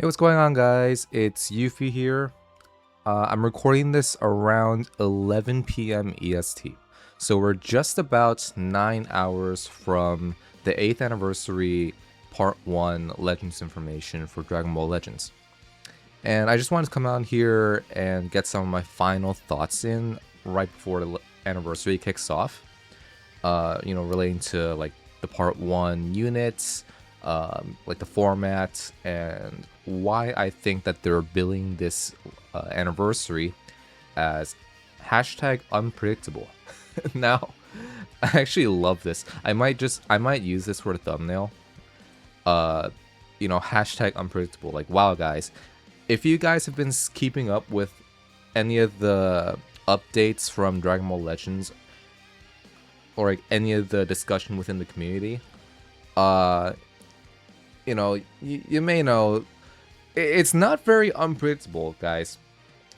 Hey, what's going on, guys? It's Yuffie here. I'm recording this around 11 p.m. EST. So we're just about 9 hours from the 8th anniversary Part 1 Legends information for Dragon Ball Legends. And I just wanted to come out here and get some of my final thoughts in right before the anniversary kicks off. Relating to like the Part 1 units, like the format, and why I think that they're billing this anniversary as hashtag unpredictable. Now, I actually love this. I might use this for the thumbnail. Hashtag unpredictable. Like, wow, guys, if you guys have been keeping up with any of the updates from Dragon Ball Legends or like any of the discussion within the community, you may know it's not very unpredictable, guys.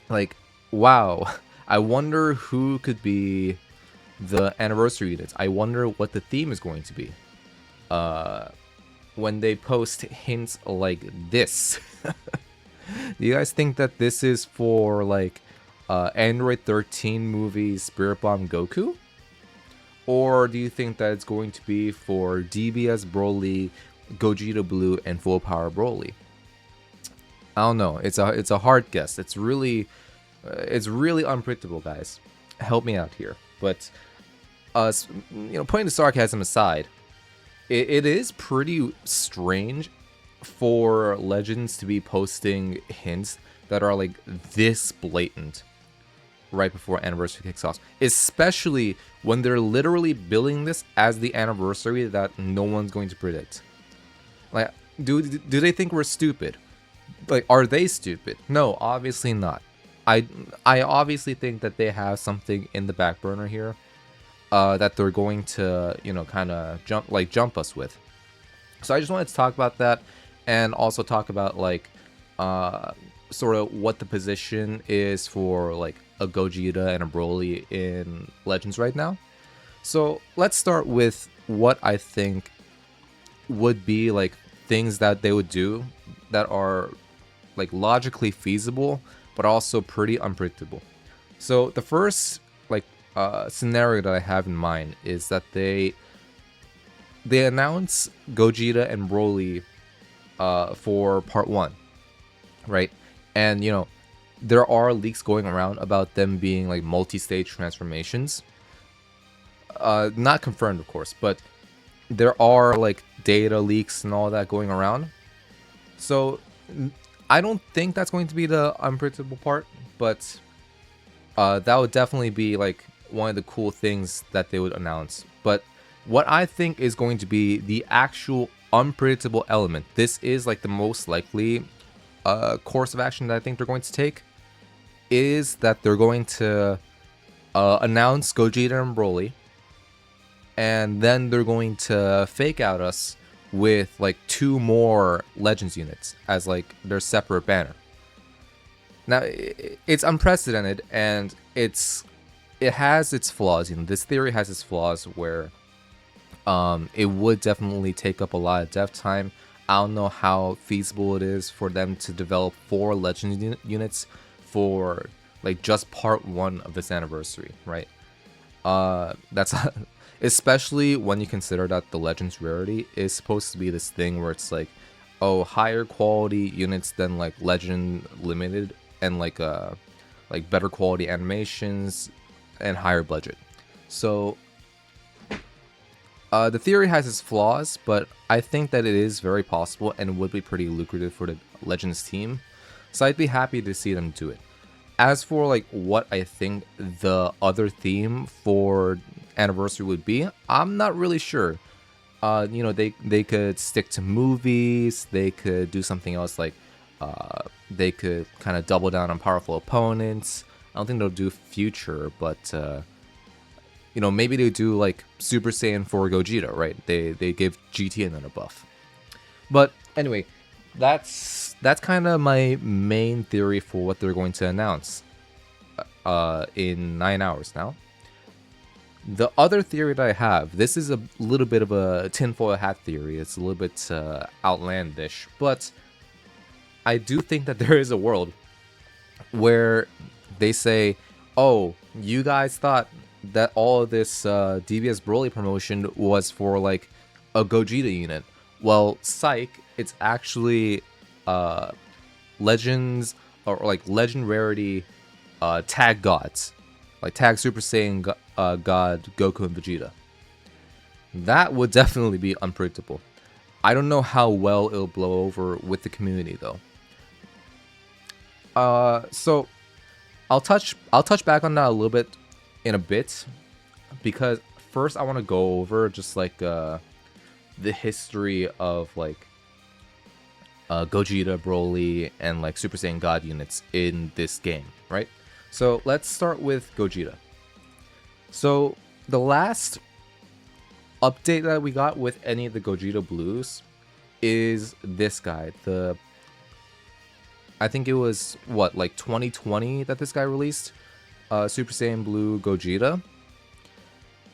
Like, wow, I wonder who could be the anniversary units. I wonder what the theme is going to be when they post hints like this. Do you guys think that this is for like Android 13 movie Spirit Bomb Goku? Or do you think that it's going to be for DBS Broly, Gogeta Blue, and Full Power Broly? I don't know. It's a hard guess. It's really unpredictable, guys. Help me out here. But putting the sarcasm aside, it is pretty strange for Legends to be posting hints that are like this blatant right before anniversary kicks off, especially when they're literally billing this as the anniversary that no one's going to predict. Like, do they think we're stupid? Like, are they stupid? No, obviously not. I obviously think that they have something in the back burner here that they're going to, kind of jump us with. So I just wanted to talk about that, and also talk about like sort of what the position is for like a Gogeta and a Broly in Legends right now. So let's start with what I think would be like things that they would do that are like logically feasible but also pretty unpredictable. So the first like scenario that I have in mind is that they announce Gogeta and Broly for part 1, right? And there are leaks going around about them being like multi-stage transformations. Not confirmed, of course, but there are like data leaks and all that going around. So I don't think that's going to be the unpredictable part, but that would definitely be like one of the cool things that they would announce. But what I think is going to be the actual unpredictable element, this is like the most likely course of action that I think they're going to take, is that they're going to announce Gogeta and Broly, and then they're going to fake out us with like 2 more Legends units as like their separate banner. Now it's unprecedented, and it has its flaws. This theory has its flaws where it would definitely take up a lot of dev time. I don't know how feasible it is for them to develop 4 Legends units for like just part 1 of this anniversary, right? That's especially when you consider that the Legends rarity is supposed to be this thing where it's like, oh, higher quality units than like Legend Limited, and like better quality animations and higher budget. So the theory has its flaws, but I think that it is very possible and would be pretty lucrative for the Legends team. So I'd be happy to see them do it. As for like what I think the other theme for anniversary would be, I'm not really sure. They could stick to movies. They could do something else, like they could kind of double down on powerful opponents. I don't think they'll do future, but maybe they do like Super Saiyan 4 Gogeta, right? They give GT another buff. But anyway, that's kind of my main theory for what they're going to announce in 9 hours now. The other theory that I have, this is a little bit of a tinfoil hat theory. It's a little bit outlandish, but I do think that there is a world where they say, oh, you guys thought that all of this DBS Broly promotion was for like a Gogeta unit. Well, psych, it's actually legends or like legend rarity tag gods, like tag Super Saiyan God Goku and Vegeta. That would definitely be unpredictable. I don't know how well it'll blow over with the community though. So I'll touch back on that a little bit in a bit, because first I want to go over just like the history of like Gogeta, Broly, and like Super Saiyan God units in this game, right? So let's start with Gogeta. So the last update that we got with any of the Gogeta Blues is this guy. I think it was what, like 2020 that this guy released, Super Saiyan Blue Gogeta,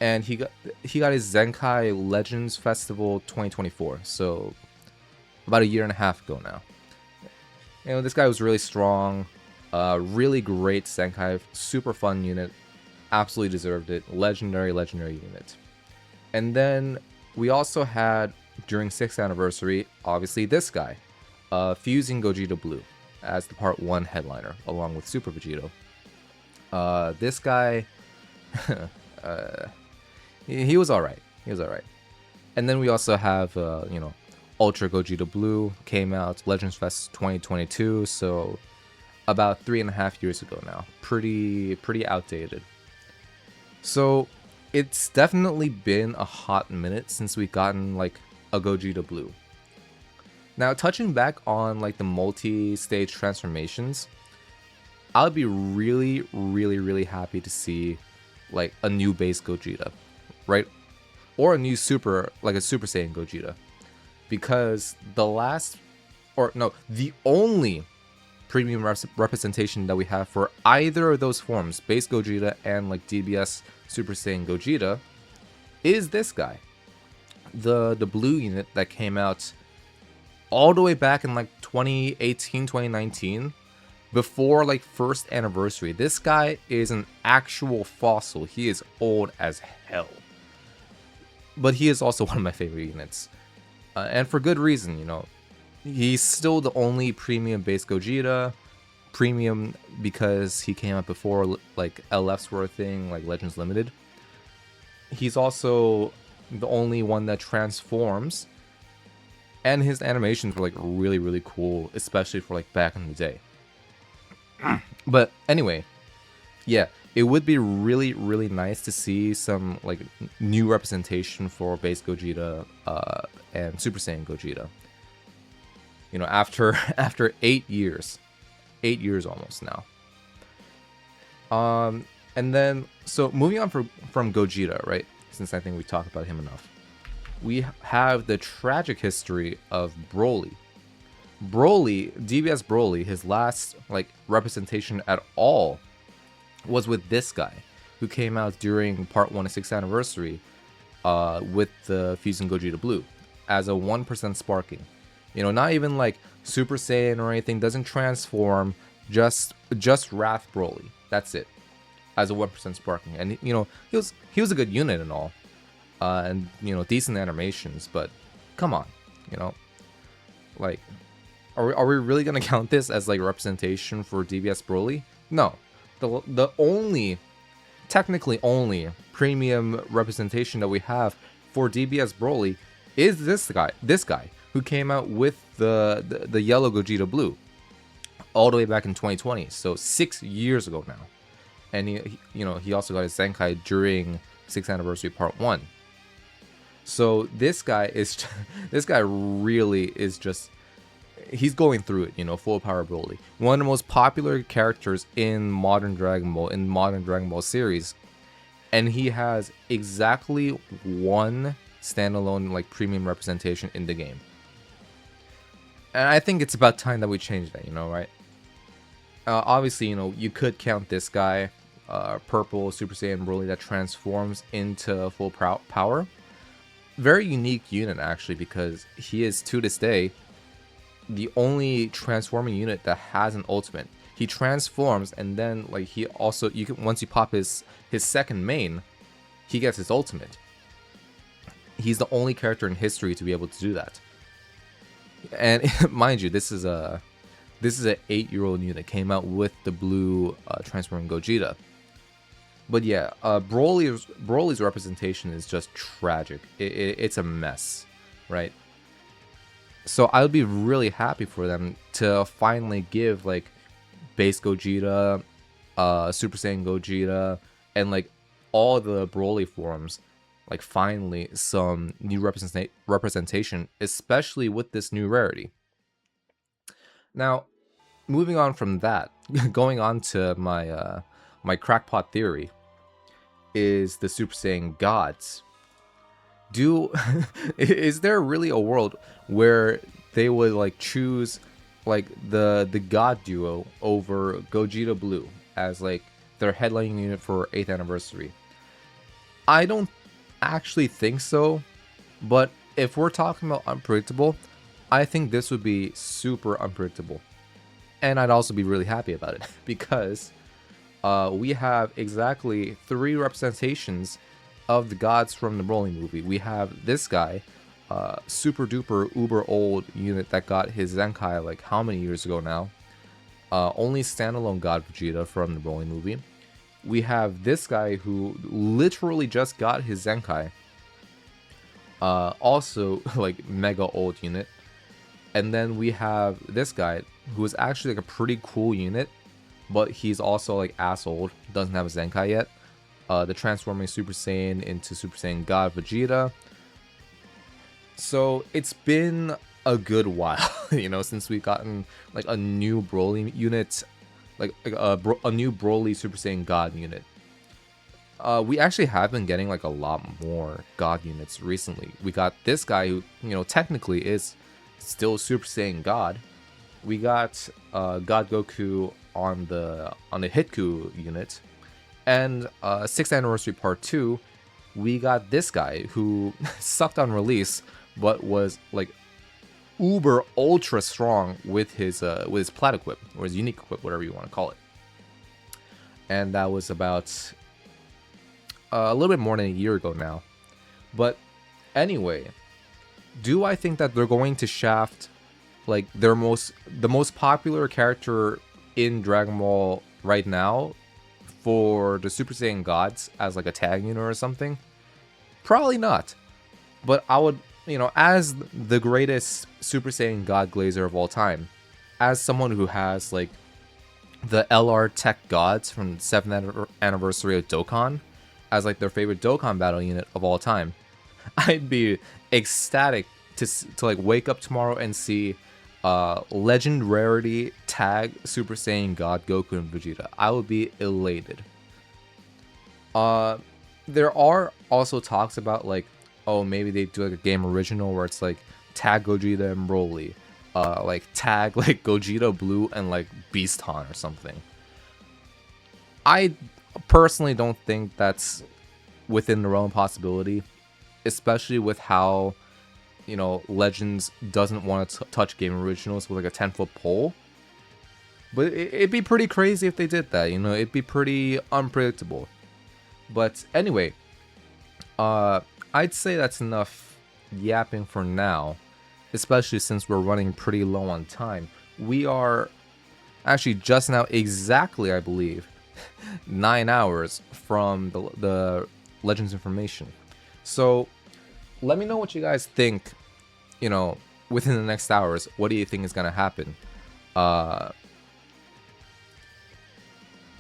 and he got his Zenkai Legends Festival 2024. So about a year and a half ago now. You know, this guy was really strong, really great Zenkai, super fun unit, absolutely deserved it, legendary unit. And then we also had, during 6th anniversary, obviously this guy, Fusing Gogeta Blue, as the Part 1 headliner, along with Super Vegito. This guy, he was alright. He was alright. And then we also have, you know, Ultra Gogeta Blue came out, Legends Fest 2022, so about 3.5 years ago now. Pretty outdated. So it's definitely been a hot minute since we've gotten like a Gogeta Blue. Now, touching back on like the multi-stage transformations, I'll be really happy to see like a new base Gogeta, right? Or a new super, like a Super Saiyan Gogeta. Because the only premium representation that we have for either of those forms, base Gogeta and like DBS Super Saiyan Gogeta, is this guy. The blue unit that came out all the way back in like 2018, 2019, before like 1st anniversary. This guy is an actual fossil. He is old as hell. But he is also one of my favorite units. And for good reason, you know. He's still the only premium base Gogeta. Premium because he came out before like LFs were a thing, like Legends Limited. He's also the only one that transforms. And his animations were like really cool, especially for like back in the day. But anyway, yeah, it would be really nice to see some like new representation for base Gogeta and Super Saiyan Gogeta. You know, after 8 years, 8 years almost now. And then so moving on from Gogeta, right? Since I think we talked about him enough, we have the tragic history of Broly. DBS Broly, his last like representation at all was with this guy, who came out during Part 1 of 6th anniversary with the Fusing Gogeta Blue as a 1% sparking. You know, not even like Super Saiyan or anything, doesn't transform, just Wrath Broly. That's it. As a 1% sparking. And you know, he was a good unit and all. And you know, decent animations, but come on, you know. Like, are we really gonna count this as like representation for DBS Broly? No. The only, technically only premium representation that we have for DBS Broly is this guy who came out with the yellow Gogeta Blue all the way back in 2020, so 6 years ago now. And he you know, he also got his Zenkai during 6th anniversary Part 1. So this guy really is just, he's going through it, you know, full power Broly. One of the most popular characters in modern Dragon Ball series, and he has exactly one standalone like premium representation in the game. And I think it's about time that we change that, you know, right? Obviously, you know, you could count this guy, purple Super Saiyan Broly that transforms into full power. Very unique unit actually, because he is to this day the only transforming unit that has an ultimate. He transforms, and then like he also, you can, once you pop his second main, he gets his ultimate. He's the only character in history to be able to do that. And mind you, this is a 8-year-old unit, came out with the blue transforming Gogeta. But yeah, Broly's representation is just tragic. It's a mess, right? So I would be really happy for them to finally give like base Gogeta, Super Saiyan Gogeta, and like all the Broly forms, like finally some new representation, especially with this new rarity. Now, moving on from that, going on to my my crackpot theory, is the Super Saiyan gods. Is there really a world where they would like choose like the god duo over Gogeta Blue as like their headlining unit for 8th anniversary? I don't actually think so, but if we're talking about unpredictable, I think this would be super unpredictable. And I'd also be really happy about it because we have exactly 3 representations of the gods from the Broly movie. We have this guy, super duper uber old unit that got his Zenkai like how many years ago now? Only standalone god Vegeta from the Broly movie. We have this guy who literally just got his Zenkai. Also like mega old unit. And then we have this guy who is actually like a pretty cool unit, but he's also like ass old, doesn't have a Zenkai yet. The transforming Super Saiyan into Super Saiyan God Vegeta. So it's been a good while, you know, since we've gotten like a new Broly unit, like a new Broly Super Saiyan God unit. We actually have been getting like a lot more God units recently. We got this guy who, you know, technically is still Super Saiyan God. We got God Goku on the Hitku unit. And 6th anniversary part 2, we got this guy who sucked on release, but was like uber ultra strong with his plat equip, or his unique equip, whatever you want to call it. And that was about a little bit more than a year ago now. But anyway, do I think that they're going to shaft like the most popular character in Dragon Ball right now for the Super Saiyan gods as like a tag unit or something? Probably not. But I would, you know, as the greatest Super Saiyan God Glazer of all time, as someone who has like the LR Tech Gods from the 7th anniversary of Dokkan as like their favorite Dokkan battle unit of all time, I'd be ecstatic to like wake up tomorrow and see legend rarity tag Super Saiyan God Goku and Vegeta. I would be elated. There are also talks about like, oh, maybe they do like a game original where it's like tag Gogeta and Broly, like tag like Gogeta Blue and like Beaston or something. I personally don't think that's within the realm of possibility, especially with how, you know, Legends doesn't want to touch game originals with like a 10-foot pole. But it'd be pretty crazy if they did that, you know, it'd be pretty unpredictable. But anyway, I'd say that's enough yapping for now, especially since we're running pretty low on time. We are actually just now exactly, I believe, 9 hours from the Legends information. So let me know what you guys think, you know, within the next hours. What do you think is going to happen?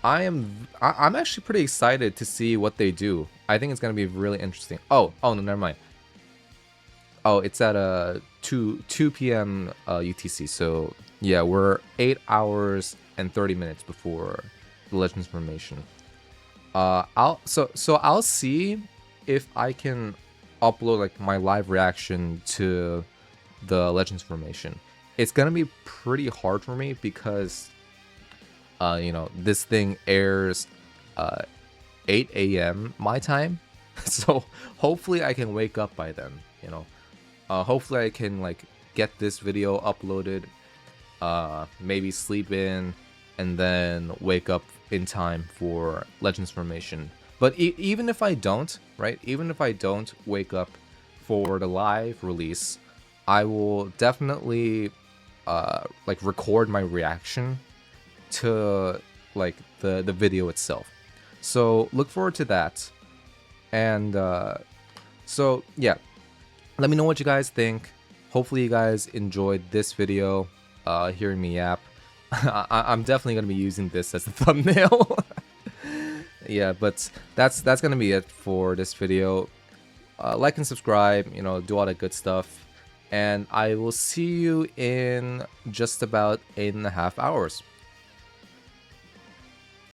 I'm actually pretty excited to see what they do. I think it's going to be really interesting. Oh, no, never mind. Oh, it's at 2 p.m. UTC. So yeah, we're 8 hours and 30 minutes before the Legends information. I'll see if I can upload like my live reaction to the Legends formation. It's gonna be pretty hard for me because you know, this thing airs 8 a.m. my time, so hopefully I can wake up by then, you know. Hopefully I can like get this video uploaded maybe sleep in, and then wake up in time for Legends Formation. But even if I don't, right? Even if I don't wake up for the live release, I will definitely like record my reaction to like the video itself. So look forward to that. And so yeah, let me know what you guys think. Hopefully you guys enjoyed this video, hearing me yap. I'm definitely gonna be using this as a thumbnail. Yeah, but that's gonna be it for this video. Like and subscribe, you know, do all that good stuff. And I will see you in just about 8.5 hours.